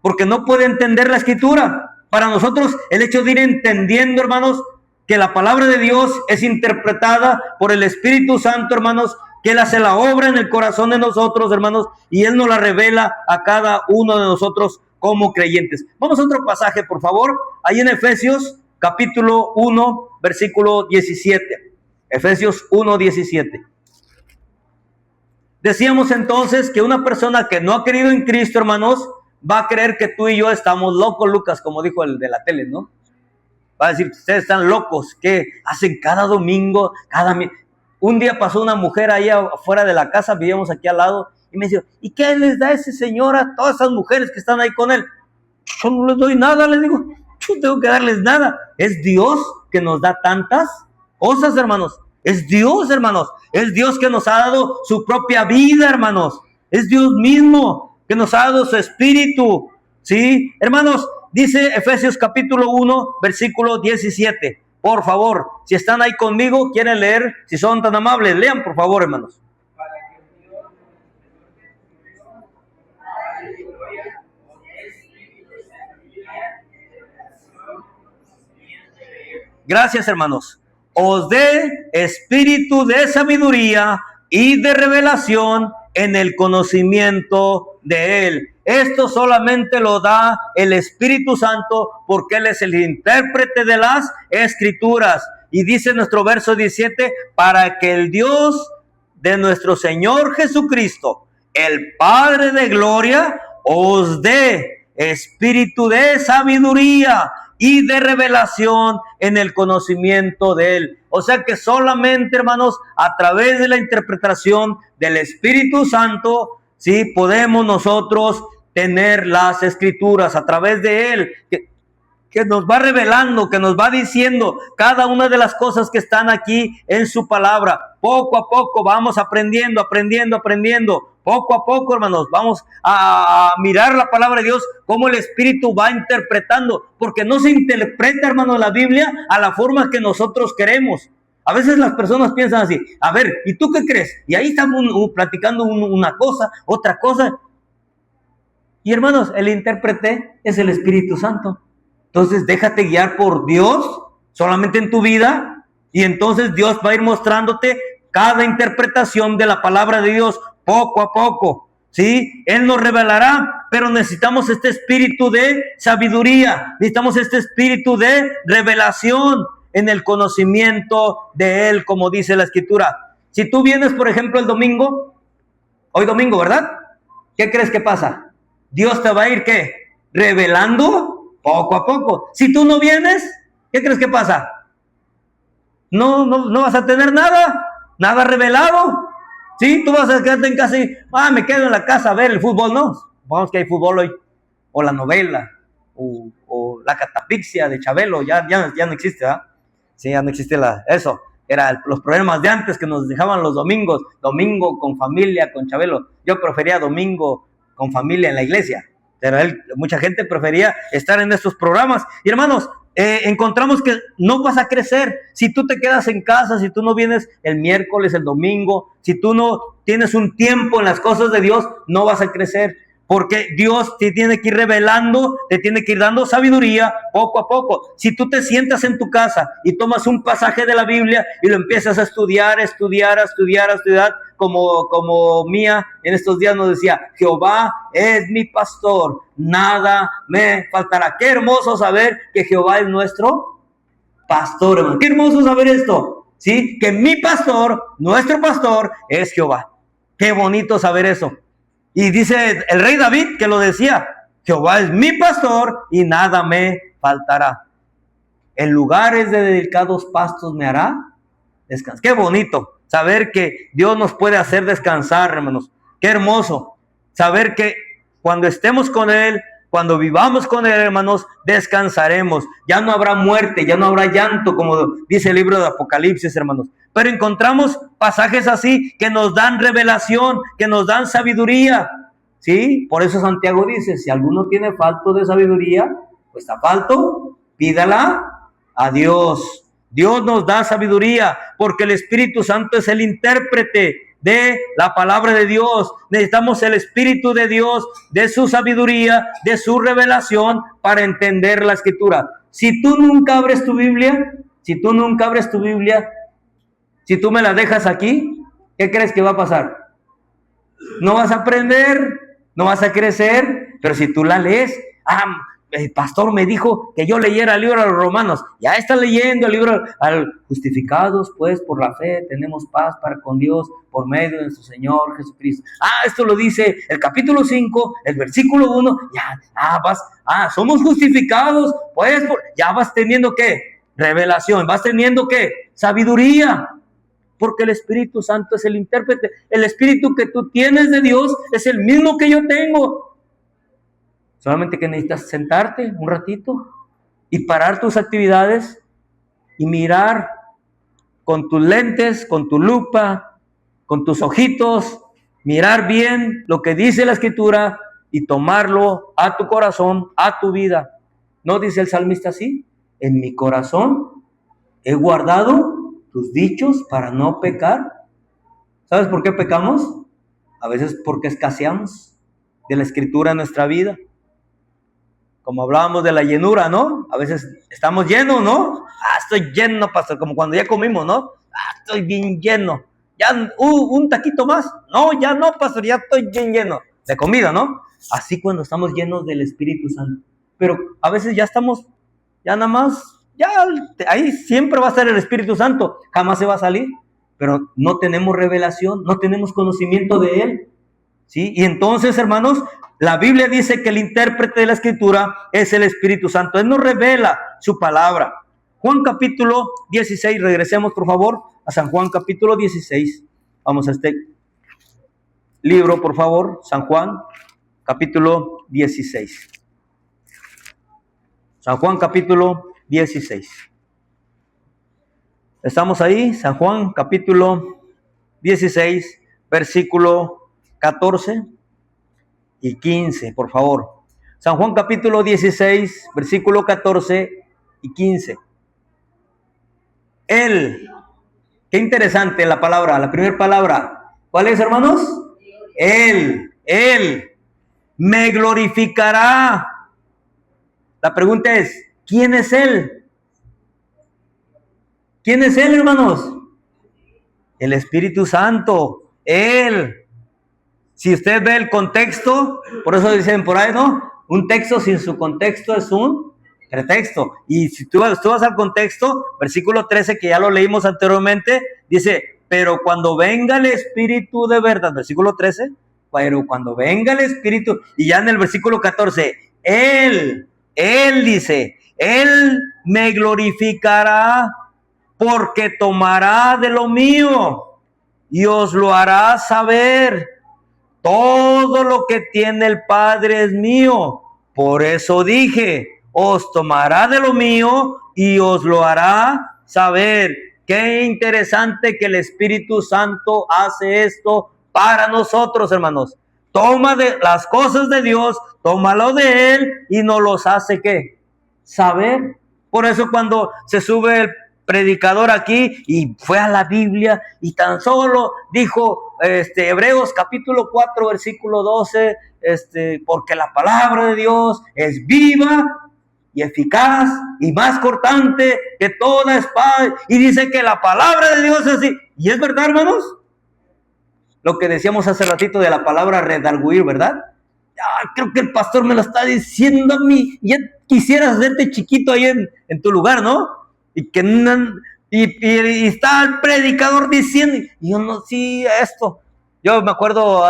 porque no puede entender la Escritura. Para nosotros el hecho de ir entendiendo, hermanos, que la palabra de Dios es interpretada por el Espíritu Santo, hermanos, que Él hace la obra en el corazón de nosotros, hermanos, y Él nos la revela a cada uno de nosotros como creyentes. Vamos a otro pasaje, por favor, ahí en Efesios capítulo 1, versículo 17. Efesios 1, 17. Decíamos entonces que una persona que no ha creído en Cristo, hermanos, va a creer que tú y yo estamos locos, Lucas, como dijo el de la tele, ¿no? Va a decir, ustedes están locos, ¿qué hacen cada domingo? Un día pasó una mujer ahí afuera de la casa, vivíamos aquí al lado, y me dice, ¿y qué les da ese señor a todas esas mujeres que están ahí con él? Yo no les doy nada, les digo, yo tengo que darles nada. Es Dios que nos da tantas cosas, hermanos. Es Dios, hermanos. Es Dios que nos ha dado su propia vida, hermanos. Es Dios mismo que nos ha dado su espíritu, ¿sí? Hermanos, dice Efesios capítulo 1, versículo 17. Por favor, si están ahí conmigo, quieren leer, si son tan amables, lean por favor, hermanos. Gracias, hermanos. Os dé espíritu de sabiduría y de revelación en el conocimiento de Él. Esto solamente lo da el Espíritu Santo, porque Él es el intérprete de las Escrituras. Y dice nuestro verso 17, para que el Dios de nuestro Señor Jesucristo, el Padre de gloria, os dé espíritu de sabiduría y de revelación en el conocimiento de Él. O sea que solamente, hermanos, a través de la interpretación del Espíritu Santo, sí, podemos nosotros tener las Escrituras a través de Él, que nos va revelando, que nos va diciendo cada una de las cosas que están aquí en su palabra. Poco a poco vamos aprendiendo. Poco a poco, hermanos, vamos a mirar la palabra de Dios, cómo el Espíritu va interpretando, porque no se interpreta, hermanos, la Biblia a la forma que nosotros queremos. A veces las personas piensan así: a ver, ¿y tú qué crees? Y ahí estamos platicando una cosa, otra cosa. Y hermanos, el intérprete es el Espíritu Santo. Entonces déjate guiar por Dios solamente en tu vida, y entonces Dios va a ir mostrándote cada interpretación de la palabra de Dios poco a poco, ¿sí? Él nos revelará, pero necesitamos este espíritu de sabiduría, necesitamos este espíritu de revelación en el conocimiento de Él, como dice la Escritura. Si tú vienes, por ejemplo, el domingo, hoy domingo, ¿verdad? ¿Qué crees que pasa? Dios te va a ir, ¿qué? Revelando poco a poco. Si tú no vienes, ¿qué crees que pasa? No vas a tener nada revelado. Sí, tú vas a quedarte en casa y, me quedo en la casa a ver el fútbol, ¿no? Vamos que hay fútbol hoy, o la novela, o la catafixia de Chabelo, ya no existe, ¿verdad? Sí, ya no existe eso. Eran los problemas de antes que nos dejaban los domingos, domingo con familia, con Chabelo. Yo prefería domingo con familia en la iglesia, pero mucha gente prefería estar en estos programas. Y hermanos, encontramos que no vas a crecer si tú te quedas en casa, si tú no vienes el miércoles, el domingo, si tú no tienes un tiempo en las cosas de Dios, no vas a crecer, porque Dios te tiene que ir revelando, te tiene que ir dando sabiduría poco a poco. Si tú te sientas en tu casa y tomas un pasaje de la Biblia y lo empiezas a estudiar, como Mía en estos días nos decía: Jehová es mi pastor, nada me faltará. Qué hermoso saber que Jehová es nuestro pastor, hermano. Qué hermoso saber esto, ¿sí? Que mi pastor, nuestro pastor, es Jehová. Qué bonito saber eso. Y dice el rey David que lo decía: Jehová es mi pastor y nada me faltará. En lugares de delicados pastos me hará descansar. Qué bonito saber que Dios nos puede hacer descansar, hermanos. Qué hermoso saber que cuando estemos con Él, cuando vivamos con Él, hermanos, descansaremos. Ya no habrá muerte, ya no habrá llanto, como dice el libro de Apocalipsis, hermanos. Pero encontramos pasajes así que nos dan revelación, que nos dan sabiduría, ¿sí? Por eso Santiago dice: si alguno tiene falto de sabiduría, pues está falto, pídala a Dios. Dios nos da sabiduría porque el Espíritu Santo es el intérprete de la palabra de Dios. Necesitamos el Espíritu de Dios, de su sabiduría, de su revelación para entender la Escritura. Si tú nunca abres tu Biblia, si tú me la dejas aquí, ¿qué crees que va a pasar? No vas a aprender, no vas a crecer. Pero si tú la lees, el pastor me dijo que yo leyera el libro de los Romanos. Ya está leyendo el libro justificados pues por la fe tenemos paz para con Dios por medio de nuestro Señor Jesucristo. Esto lo dice el capítulo 5, el versículo 1. Somos justificados pues ya vas teniendo ¿qué? Revelación, vas teniendo ¿qué? Sabiduría. Porque el Espíritu Santo es el intérprete. El Espíritu que tú tienes de Dios es el mismo que yo tengo. Solamente que necesitas sentarte un ratito y parar tus actividades y mirar con tus lentes, con tu lupa, con tus ojitos, mirar bien lo que dice la Escritura y tomarlo a tu corazón, a tu vida. ¿No dice el salmista así? En mi corazón he guardado tus dichos para no pecar. ¿Sabes por qué pecamos? A veces porque escaseamos de la Escritura en nuestra vida. Como hablábamos de la llenura, ¿no? A veces estamos llenos, ¿no? Estoy lleno, pastor, como cuando ya comimos, ¿no? Estoy bien lleno. Ya, un taquito más. No, ya no, pastor, ya estoy bien lleno de comida, ¿no? Así cuando estamos llenos del Espíritu Santo. Pero a veces ya estamos, ya nada más, ahí siempre va a estar el Espíritu Santo, jamás se va a salir. Pero no tenemos revelación, no tenemos conocimiento de Él, ¿sí? Y entonces, hermanos, La Biblia dice que el intérprete de la Escritura es el Espíritu Santo. Él nos revela su palabra. Juan capítulo 16, regresemos por favor a San Juan capítulo 16. Vamos a este libro, por favor, San Juan capítulo 16. San Juan capítulo 16. Estamos ahí, San Juan capítulo 16, versículo 14 y 15, por favor. San Juan capítulo 16, versículo 14 y 15. Él, qué interesante la palabra, la primera palabra. ¿Cuál es, hermanos? Él me glorificará. La pregunta es, ¿quién es Él? ¿Quién es Él, hermanos? El Espíritu Santo. Él. Si usted ve el contexto, por eso dicen por ahí, ¿no? Un texto sin su contexto es un pretexto. Y si tú vas al contexto, versículo 13, que ya lo leímos anteriormente, dice, pero cuando venga el Espíritu de verdad, versículo 13, pero cuando venga el Espíritu, y ya en el versículo 14, Él dice, Él me glorificará porque tomará de lo mío y os lo hará saber. Todo lo que tiene el Padre es mío. Por eso dije, os tomará de lo mío y os lo hará saber. Qué interesante que el Espíritu Santo hace esto para nosotros, hermanos. Toma de las cosas de Dios, tómalo de Él y nos los hace, ¿qué? Saber. Por eso cuando se sube el predicador aquí y fue a la Biblia y tan solo dijo Hebreos capítulo 4 versículo 12, porque la palabra de Dios es viva y eficaz y más cortante que toda espada, y dice que la palabra de Dios es así, y es verdad, hermanos, lo que decíamos hace ratito de la palabra redarguir, ¿verdad? Creo que el pastor me lo está diciendo a mí, ya quisieras hacerte chiquito ahí en tu lugar, ¿no? Y que y está el predicador diciendo, y yo no, sí, esto. Yo me acuerdo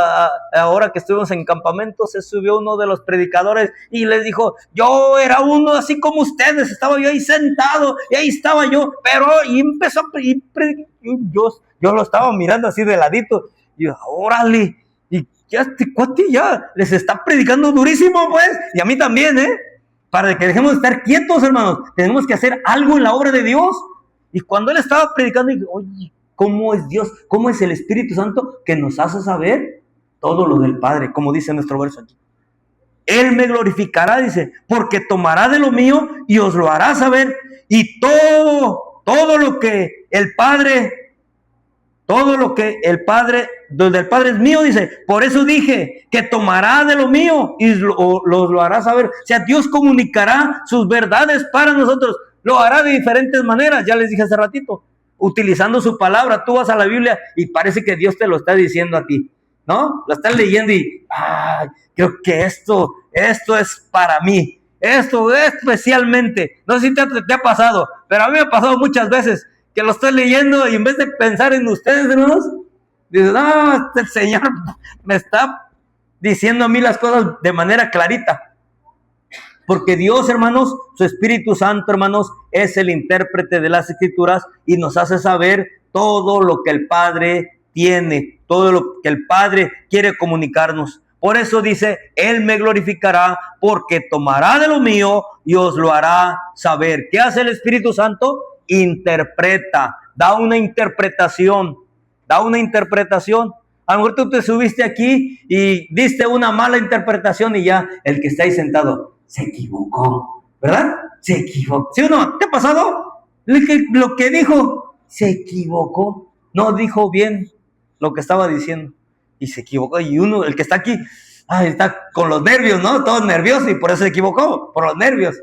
ahora que estuvimos en campamento, se subió uno de los predicadores y les dijo, yo era uno así como ustedes, estaba yo ahí sentado, y ahí estaba yo, pero, y empezó a predicar, yo lo estaba mirando así de ladito, y yo, órale, y ya este cuate ya les está predicando durísimo, pues, y a mí también, para que dejemos de estar quietos, hermanos, tenemos que hacer algo en la obra de Dios. Y cuando él estaba predicando, dije, oye, ¿cómo es Dios? ¿Cómo es el Espíritu Santo que nos hace saber todo lo del Padre? Como dice nuestro verso aquí. Él me glorificará, dice, porque tomará de lo mío y os lo hará saber. Y todo lo que el Padre, donde el Padre es mío, dice, por eso dije que tomará de lo mío y lo hará saber. O sea, Dios comunicará sus verdades para nosotros. Lo hará de diferentes maneras, ya les dije hace ratito, utilizando su palabra. Tú vas a la Biblia y parece que Dios te lo está diciendo a ti, ¿no? Lo estás leyendo y, creo que esto es para mí. Esto especialmente, no sé si te ha pasado, pero a mí me ha pasado muchas veces que lo estoy leyendo y en vez de pensar en ustedes, hermanos, dices, el Señor me está diciendo a mí las cosas de manera clarita. Porque Dios, hermanos, su Espíritu Santo, hermanos, es el intérprete de las Escrituras y nos hace saber todo lo que el Padre tiene, todo lo que el Padre quiere comunicarnos. Por eso dice, Él me glorificará porque tomará de lo mío y os lo hará saber. ¿Qué hace el Espíritu Santo? Interpreta, da una interpretación. A lo mejor tú te subiste aquí y diste una mala interpretación y ya el que está ahí sentado se equivocó, ¿verdad? Se equivocó. ¿Sí o no? ¿Qué ha pasado? Lo que dijo, se equivocó. No dijo bien lo que estaba diciendo y se equivocó. Y uno, el que está aquí, está con los nervios, ¿no? Todo nervioso y por eso se equivocó, por los nervios,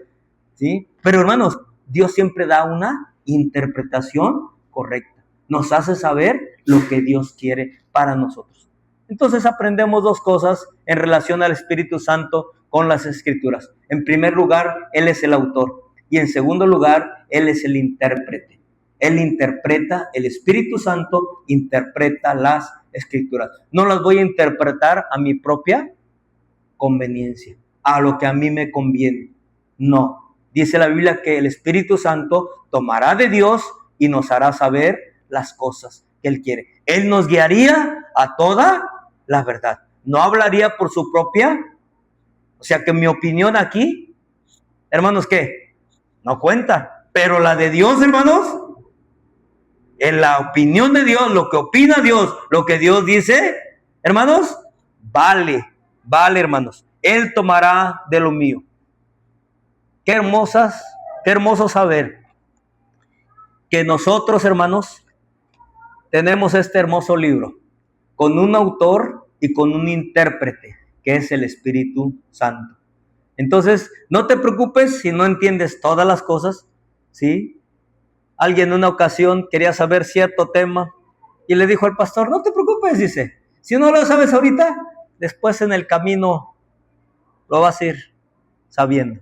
¿sí? Pero hermanos, Dios siempre da una interpretación correcta. Nos hace saber lo que Dios quiere para nosotros. Entonces aprendemos dos cosas en relación al Espíritu Santo con las Escrituras. En primer lugar, Él es el autor. Y en segundo lugar, Él es el intérprete. Él interpreta, el Espíritu Santo interpreta las Escrituras. No las voy a interpretar a mi propia conveniencia, a lo que a mí me conviene. No, dice la Biblia que el Espíritu Santo tomará de Dios y nos hará saber las cosas que Él quiere. Él nos guiaría a toda la verdad. No hablaría por su propia. O sea que mi opinión aquí, hermanos, ¿qué? No cuenta. Pero la de Dios, hermanos, en la opinión de Dios, lo que opina Dios, lo que Dios dice, hermanos, vale, hermanos. Él tomará de lo mío. Qué hermoso saber que nosotros, hermanos, tenemos este hermoso libro con un autor y con un intérprete, que es el Espíritu Santo. Entonces, no te preocupes si no entiendes todas las cosas, ¿sí? Alguien en una ocasión quería saber cierto tema y le dijo al pastor, no te preocupes, dice, si no lo sabes ahorita, después en el camino lo vas a ir sabiendo,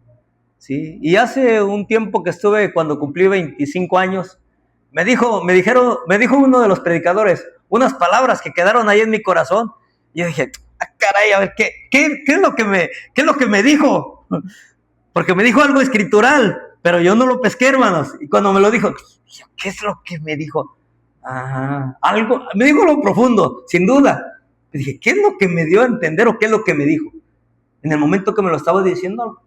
¿sí? Y hace un tiempo que estuve, cuando cumplí 25 años, me dijo uno de los predicadores unas palabras que quedaron ahí en mi corazón. Y yo dije, caray, a ver, ¿qué es lo que me dijo? Porque me dijo algo escritural, pero yo no lo pesqué, hermanos. Y cuando me lo dijo, ¿qué es lo que me dijo? Algo, me dijo lo profundo, sin duda. Y dije, ¿qué es lo que me dio a entender o qué es lo que me dijo? En el momento que me lo estaba diciendo,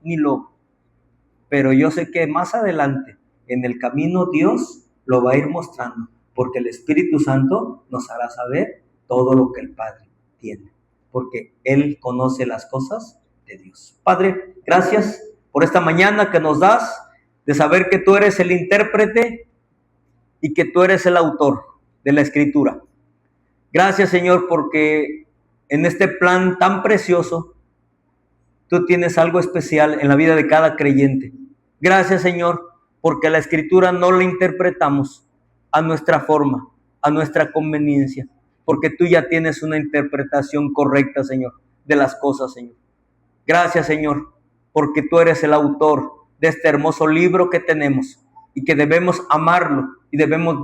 pero yo sé que más adelante, en el camino, Dios lo va a ir mostrando, porque el Espíritu Santo nos hará saber todo lo que el Padre tiene, porque Él conoce las cosas de Dios. Padre, gracias por esta mañana que nos das, de saber que tú eres el intérprete y que tú eres el autor de la Escritura. Gracias, Señor, porque en este plan tan precioso, tú tienes algo especial en la vida de cada creyente. Gracias, Señor, porque la Escritura no la interpretamos a nuestra forma, a nuestra conveniencia, porque tú ya tienes una interpretación correcta, Señor, de las cosas, Señor. Gracias, Señor, porque tú eres el autor de este hermoso libro que tenemos y que debemos amarlo y debemos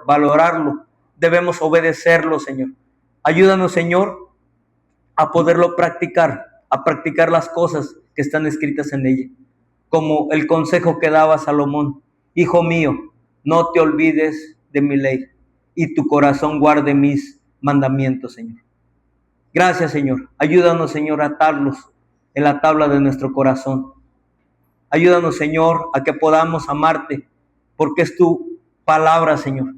valorarlo, debemos obedecerlo, Señor. Ayúdanos, Señor, a poderlo practicar, a practicar las cosas que están escritas en ella, como el consejo que daba Salomón: hijo mío, no te olvides de mi ley y tu corazón guarde mis mandamientos, Señor. Gracias, Señor. Ayúdanos, Señor, a atarlos en la tabla de nuestro corazón. Ayúdanos, Señor, a que podamos amarte, porque es tu palabra, Señor.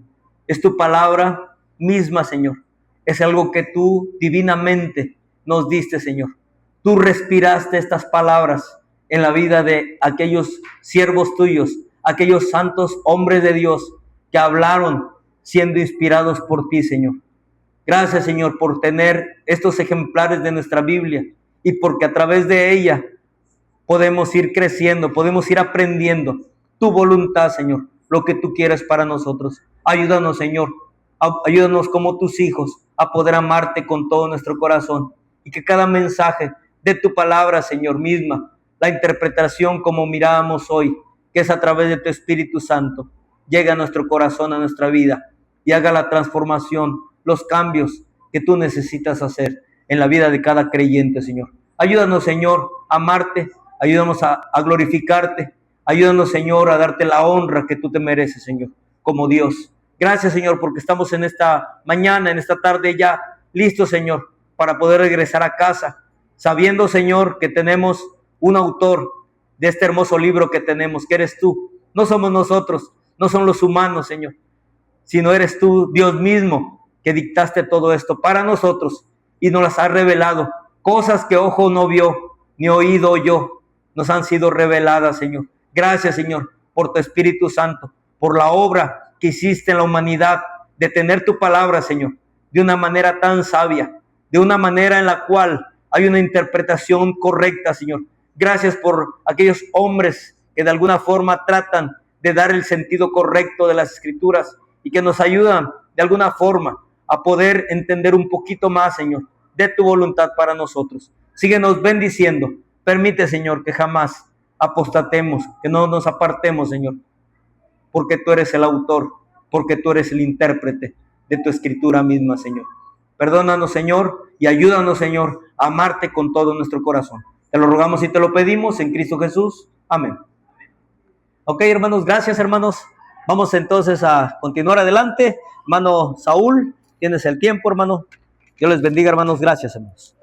Es tu palabra misma, Señor. Es algo que tú divinamente nos diste, Señor. Tú respiraste estas palabras en la vida de aquellos siervos tuyos, aquellos santos hombres de Dios que hablaron siendo inspirados por ti, Señor. Gracias, Señor, por tener estos ejemplares de nuestra Biblia y porque a través de ella podemos ir creciendo, podemos ir aprendiendo tu voluntad, Señor, lo que tú quieres para nosotros. Ayúdanos, Señor, ayúdanos como tus hijos a poder amarte con todo nuestro corazón y que cada mensaje de tu palabra, Señor, misma, la interpretación como mirábamos hoy, que es a través de tu Espíritu Santo, llegue a nuestro corazón, a nuestra vida y haga la transformación, los cambios que tú necesitas hacer en la vida de cada creyente, Señor. Ayúdanos, Señor, a amarte, ayúdanos a glorificarte, ayúdanos, Señor, a darte la honra que tú te mereces, Señor, como Dios. Gracias, Señor, porque estamos en esta mañana, en esta tarde ya listos, Señor, para poder regresar a casa, sabiendo, Señor, que tenemos un autor de este hermoso libro que tenemos, que eres tú. No somos nosotros, no son los humanos, Señor, sino eres tú, Dios mismo, que dictaste todo esto para nosotros y nos las has revelado. Cosas que ojo no vio, ni oído oyó, nos han sido reveladas, Señor. Gracias, Señor, por tu Espíritu Santo, por la obra que hiciste en la humanidad de tener tu palabra, Señor, de una manera tan sabia, de una manera en la cual hay una interpretación correcta, Señor. Gracias por aquellos hombres que de alguna forma tratan de dar el sentido correcto de las Escrituras y que nos ayudan de alguna forma a poder entender un poquito más, Señor, de tu voluntad para nosotros. Síguenos bendiciendo. Permite, Señor, que jamás apostatemos, que no nos apartemos, Señor, porque tú eres el autor, porque tú eres el intérprete de tu Escritura misma, Señor. Perdónanos, Señor, y ayúdanos, Señor, a amarte con todo nuestro corazón. Te lo rogamos y te lo pedimos en Cristo Jesús. Amén. Ok, hermanos, gracias, hermanos. Vamos entonces a continuar adelante. Hermano Saúl, tienes el tiempo, hermano. Dios les bendiga, hermanos. Gracias, hermanos.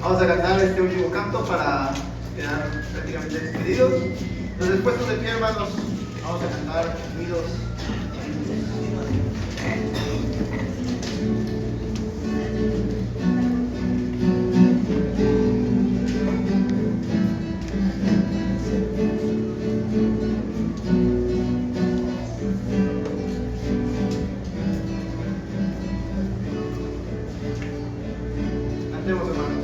Vamos a cantar este último canto para quedar prácticamente despedidos. Entonces, puestos de pie, hermanos, vamos a cantar unidos. Cantemos, hermanos.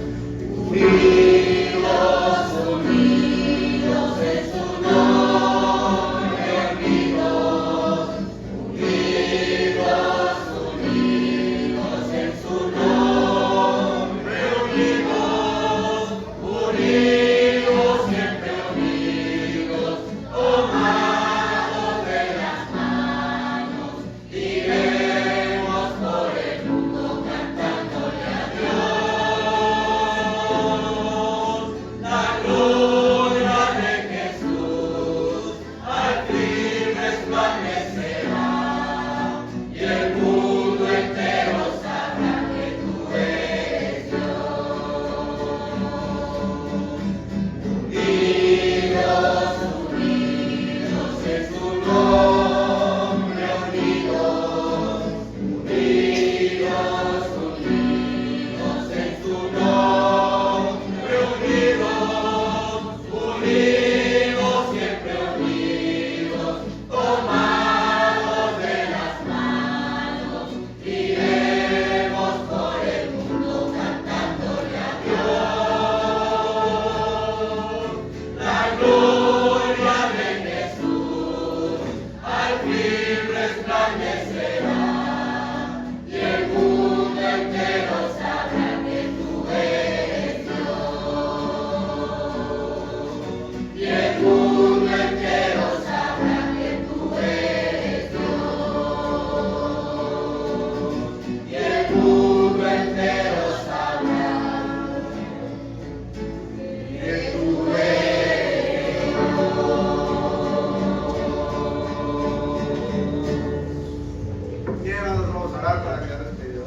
Vamos a orar para quedar despedidos.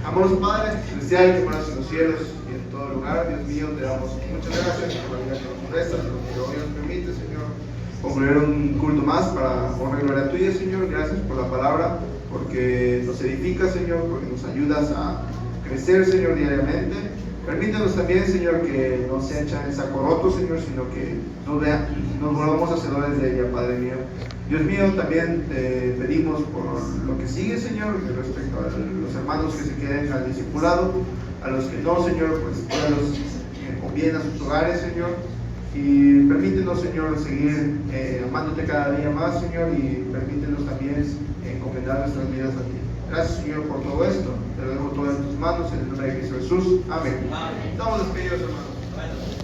Amoroso Padre celestial que moras en los cielos y en todo lugar, Dios mío, te damos muchas gracias por la vida que nos prestas, por lo que hoy nos permite, Señor, concluir un culto más para honra y gloria tuya, Señor. Gracias por la palabra, porque nos edifica, Señor, porque nos ayudas a crecer, Señor, diariamente. Permítanos también, Señor, que no se echen en saco roto, Señor, sino que nos volvamos hacedores de ella, Padre mío. Dios mío, también te pedimos por lo que sigue, Señor, respecto a los hermanos que se queden al discipulado, a los que no, Señor, pues los convienen a sus hogares, Señor. Y permítenos, Señor, seguir amándote cada día más, Señor, y permítenos también encomendar nuestras vidas a ti. Gracias, Señor, por todo esto. Te lo dejo todo en tus manos, en el nombre de Cristo Jesús. Amén. Estamos despedidos, hermanos.